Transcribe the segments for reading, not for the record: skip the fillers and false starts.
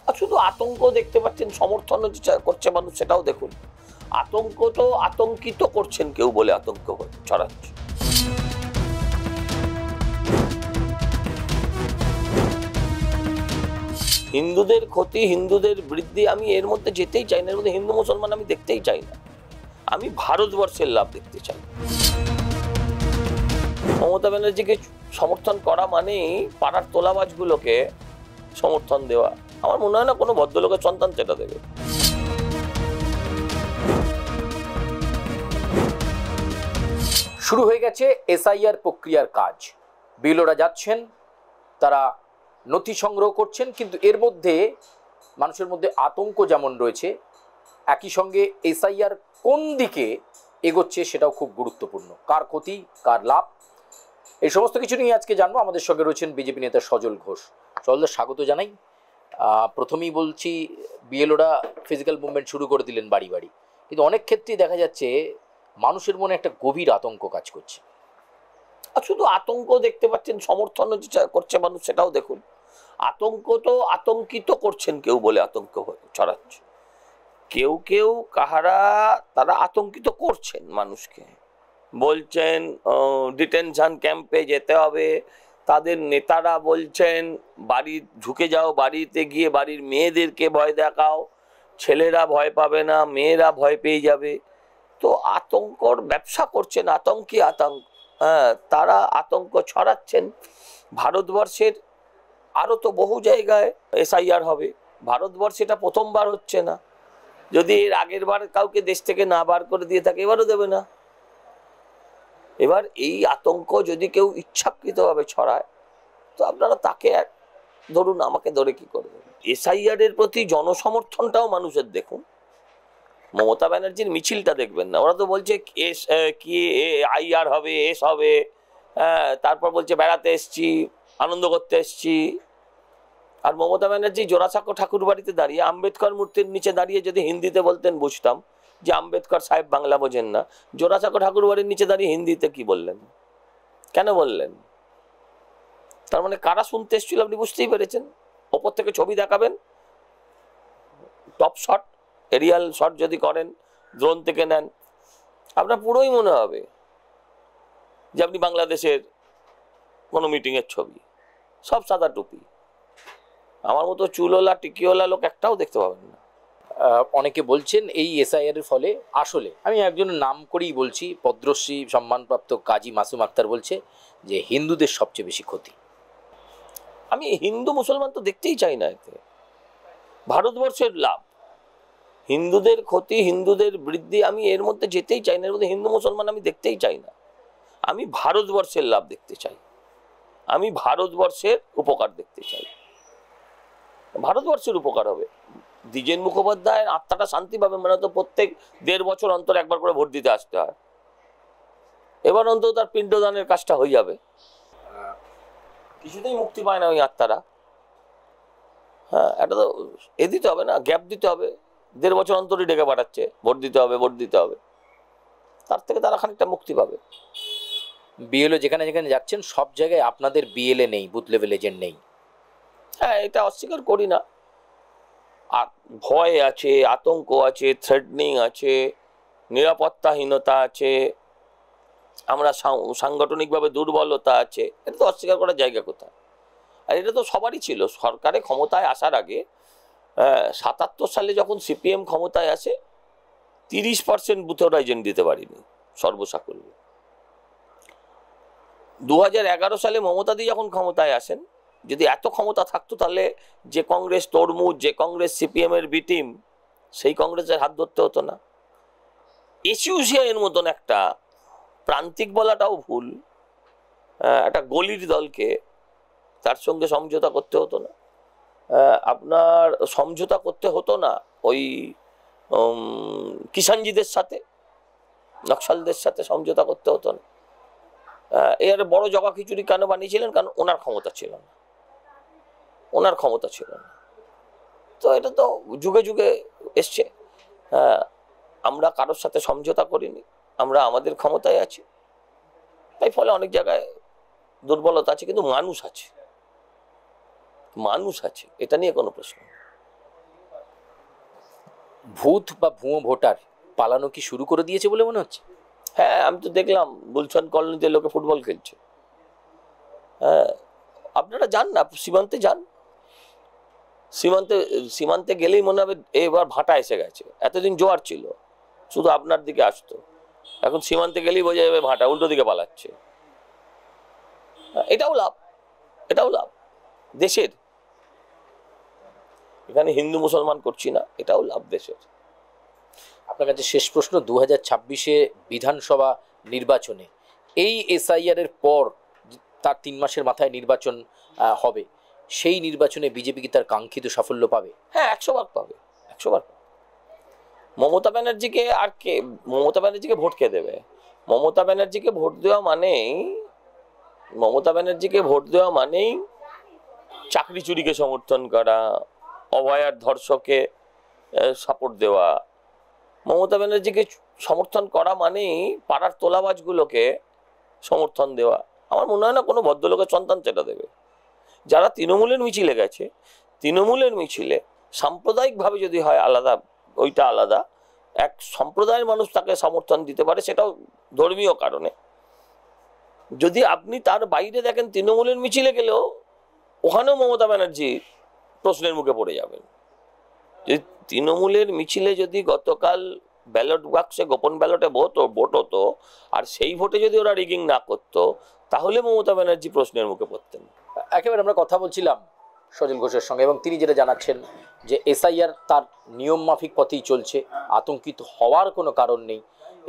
আর শুধু আতঙ্ক দেখতে পাচ্ছেন, সমর্থন করছে মানুষ, সেটাও দেখুন। আতঙ্ক তো আতঙ্কিত করছেন কেউ বলে আতঙ্ক ছড়াচ্ছে। হিন্দুদের ক্ষতি, হিন্দুদের বৃদ্ধি, আমি এর মধ্যে যেতেই চাই না। এর মধ্যে হিন্দু মুসলমান আমি দেখতেই চাই না। আমি ভারতবর্ষের লাভ দেখতে চাই। মমতা ব্যানার্জিকে সমর্থন করা মানেই পাড়ার তোলাবাজগুলোকে সমর্থন দেওয়া। আমার মনে হয় না কোনো ভদ্রলোকের সন্তান সেটা দেবে। শুরু হয়ে গেছে এসআইআর প্রক্রিয়ার কাজ। বিএলওরা যাচ্ছেন, তারা নথি সংগ্রহ করছেন, কিন্তু এর মধ্যে মানুষের মধ্যে আতঙ্ক যেমন রয়েছে, একই সঙ্গে এসআইআর কোন দিকে এগোচ্ছে সেটাও খুব গুরুত্বপূর্ণ। কার ক্ষতি, কার লাভ, এই সমস্ত কিছু নিয়ে আজকে জানবো। আমাদের সঙ্গে রয়েছেন বিজেপি নেতা সজল ঘোষ। সজলদা, স্বাগত জানাই। প্রথমেই বলছি, বিএলওরা ফিজিক্যাল মুভমেন্ট শুরু করে দিলেন বাড়ি বাড়ি, কিন্তু অনেক ক্ষেত্রেই দেখা যাচ্ছে মানুষের মনে একটা গভীর আতঙ্ক কাজ করছে। আর শুধু আতঙ্ক দেখতে পাচ্ছেন, সমর্থন করছে মানুষ, সেটাও দেখুন। আতঙ্ক তো আতঙ্কিত করছেন কেউ বলে আতঙ্ক ছড়াচ্ছে। কেউ কেউ কাহারা তারা আতঙ্কিত করছেন মানুষকে, বলছেন ডিটেনশন ক্যাম্পে যেতে হবে। তাদের নেতারা বলছেন বাড়ি ঢুকে যাও, বাড়িতে গিয়ে বাড়ির মেয়েদেরকে ভয় দেখাও, ছেলেরা ভয় পাবে না, মেয়েরা ভয় পেয়ে যাবে। তো আতঙ্কর ব্যবসা করছেন, আতঙ্কী আতঙ্ক। হ্যাঁ, তারা আতঙ্ক ছড়াচ্ছেন। ভারতবর্ষের আরও তো বহু জায়গায় এসআইআর হবে। ভারতবর্ষে এটা প্রথমবার হচ্ছে না। যদি এর আগের বার কাউকে দেশ থেকে না বার করে দিয়ে থাকে, এবারও দেবে না। এবার এই আতঙ্ক যদি কেউ ইচ্ছাকৃতভাবে ছড়ায়, তো আপনারা তাকে ধরুন, আমাকে ধরে কি করবেন? এসআইআর এর প্রতি জনসমর্থনটাও মানুষের দেখুন। মমতা ব্যানার্জির মিছিলটা দেখবেন না, ওরা তো বলছে এস কি আইআর হবে, এস হবে। হ্যাঁ, তারপর বলছে বেড়াতে এসছি, আনন্দ করতে এসছি। আর মমতা ব্যানার্জি জোড়াসাঁকো ঠাকুর বাড়িতে দাঁড়িয়ে আম্বেদকর মূর্তির নিচে দাঁড়িয়ে যদি হিন্দিতে বলতেন বুঝতাম যে আম্বেদকর সাহেব বাংলা বোঝেন না। জোড়াসাঁকো ঠাকুর বাড়ির নিচে দাঁড়িয়ে হিন্দিতে কি বললেন, কেন বললেন? তার মানে কারা শুনতে এসেছিল আপনি বুঝতেই পেরেছেন। ওপর থেকে ছবি দেখাবেন, টপ শট, এরিয়াল শট যদি করেন, ড্রোন থেকে নেন, আপনার পুরোই মনে হবে যে আপনি বাংলাদেশের কোনো মিটিংয়ের ছবি। সব সাদা টুপি, আমার মতো চুলওয়ালা টিকিওয়ালা লোক একটাও দেখতে পাবেন না। অনেকে বলছেন এই এসআইআর এর ফলে, আসলে আমি একজনের নাম করেই বলছি, পদ্মশ্রী সম্মানপ্রাপ্ত কাজী মাসুম আক্তার বলছে যে হিন্দুদের সবচেয়ে বেশি ক্ষতি। আমি হিন্দু মুসলমান তো দেখতেই চাই না। এতে ভারতবর্ষের লাভ, হিন্দুদের ক্ষতি, হিন্দুদের বৃদ্ধি, আমি এর মধ্যে যেতেই চাই না। এর মধ্যে হিন্দু মুসলমান আমি দেখতেই চাই না। আমি ভারতবর্ষের লাভ দেখতে চাই, আমি ভারতবর্ষের উপকার দেখতে চাই। ভারতবর্ষের উপকার হবে। দ্বিজেন মুখোপাধ্যায়ের আত্মাটা শান্তি পাবে, মানে তো প্রত্যেক 1.5 বছর অন্তর একবার করে ভোট দিতে আসতে হয়। এবার অন্তত তার পিণ্ডদানের কাজটা হয়ে যাবে। কিছুতেই মুক্তি পায় না ওই আত্মারা। হ্যাঁ, এটা তো দিতে হবে না, গ্যাপ দিতে হবে। 1.5 বছর অন্তরই ডেকে পাঠাচ্ছে, ভোট দিতে হবে, ভোট দিতে হবে। তার থেকে তারা খানিকটা মুক্তি পাবে। বিএলও যেখানে যেখানে যাচ্ছেন সব জায়গায় আপনাদের বিএলএ নেই, বুথ লেভেল এজেন্ট নেই। হ্যাঁ, এটা অস্বীকার করি না। আর ভয় আছে, আতঙ্ক আছে, থ্রেটনিং আছে, নিরাপত্তাহীনতা আছে, আমরা সাংগঠনিকভাবে দুর্বলতা আছে। এটা তো অস্বীকার করার জায়গা কোথায়? আর এটা তো সবারই ছিল। সরকারে ক্ষমতায় আসার আগে 77 সালে যখন সিপিএম ক্ষমতায় আসে, 30% বুথের এজেন্ট দিতে পারিনি সর্বসাকুল্যে। 2011 সালে মমতাদি যখন ক্ষমতায় আসেন, যদি এত ক্ষমতা থাকতো তাহলে যে কংগ্রেস তরমুজ, যে কংগ্রেস সিপিএম এর বি টিম, সেই কংগ্রেসের হাত ধরতে হতো না। এসইউসিআইয়ের মতন একটা প্রান্তিক বলাটাও ভুল, একটা গলির দলকে তার সঙ্গে সমঝোতা করতে হতো না। আপনার সমঝোতা করতে হতো না ওই কিষাণজিদের সাথে, নকশালদের সাথে সমঝোতা করতে হতো না। এর বড় জগা খিচুড়ি কেন বানিয়েছিলেন? কারণ ওনার ক্ষমতা ছিল না, ওনার ক্ষমতা ছিল না। তো এটা তো যুগে যুগে এসছে। আমরা কারোর সাথে সমঝোতা করিনি, আমরা আমাদের ক্ষমতায় আছি। তাই ফলে অনেক জায়গায় দুর্বলতা আছে, কিন্তু মানুষ আছে, মানুষ আছে, এটা নিয়ে কোনো প্রশ্ন নেই। ভূত বা ভুয়ো ভোটার পালানো কি শুরু করে দিয়েছে বলে মনে হচ্ছে? হ্যাঁ, আমি তো দেখলাম গুলশান কলোনিতে লোকে ফুটবল খেলছে। হ্যাঁ, আপনারা যান না, সীমান্তে যান, সীমান্তে গেলেই মনে হবে এবার ভাটা এসে গেছে। এতদিন জোয়ার ছিল, শুধু আপনার দিকে আসতো, এখন সীমান্তে গেলেই বোঝা যাবে ভাটা উল্টো দিকে পালাচ্ছে। এটাও লাভ, এটাও লাভ দেশের। এখানে হিন্দু মুসলমান করছি না, এটাও লাভ দেশের। আপনার কাছে শেষ প্রশ্ন, 2026-এ বিধানসভা নির্বাচনে এই এসআইআর এর পর তার 3 মাসের মাথায় নির্বাচন হবে, সেই নির্বাচনে বিজেপি কি তার কাঙ্ক্ষিত সাফল্য পাবে? হ্যাঁ, 100 বার পাবে, 100 বার। মমতা ব্যানার্জিকে আর কে, মমতা ব্যানার্জিকে ভোট কে দেবে? মমতা ব্যানার্জিকে ভোট দেওয়া মানেই চাকরি চুরিকে সমর্থন করা, অভয়ার ধর্ষকে সাপোর্ট দেওয়া। মমতা ব্যানার্জিকে সমর্থন করা মানেই পাড়ার তোলাবাজগুলোকে সমর্থন দেওয়া। আমার মনে হয় না কোনো ভদ্রলোকের সন্তান সেটা দেবে। যারা তৃণমূলের মিছিলে গেছে, তৃণমূলের মিছিলে সাম্প্রদায়িকভাবে যদি হয় আলাদা, ওইটা আলাদা। এক সম্প্রদায়ের মানুষ তাকে সমর্থন দিতে পারে, সেটাও ধর্মীয় কারণে। যদি আপনি তার বাইরে দেখেন, তৃণমূলের মিছিলে গেলেও ওখানেও মমতা ব্যানার্জি প্রশ্নের মুখে পড়ে যাবেন। যদি তৃণমূলের মিছিলে যদি গতকাল ব্যালট বাক্সে গোপন ব্যালটে ভোট হতো, আর সেই ভোটে যদি ওরা রিগিং না করতো, তাহলে মমতা ব্যানার্জি প্রশ্নের মুখে পড়তেন। একেবারে আমরা কথা বলছিলাম সজল ঘোষের সঙ্গে, এবং তিনি যেটা জানাচ্ছেন যে এসআইআর তার নিয়ম মাফিক পথেই চলছে, আতঙ্কিত হওয়ার কোনো কারণ নেই।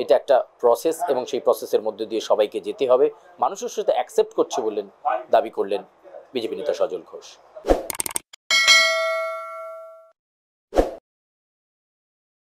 এটা একটা প্রসেস, এবং সেই প্রসেসের মধ্যে দিয়ে সবাইকে যেতে হবে। মানুষের সাথে অ্যাকসেপ্ট করছে বললেন, দাবি করলেন বিজেপি নেতা সজল ঘোষ।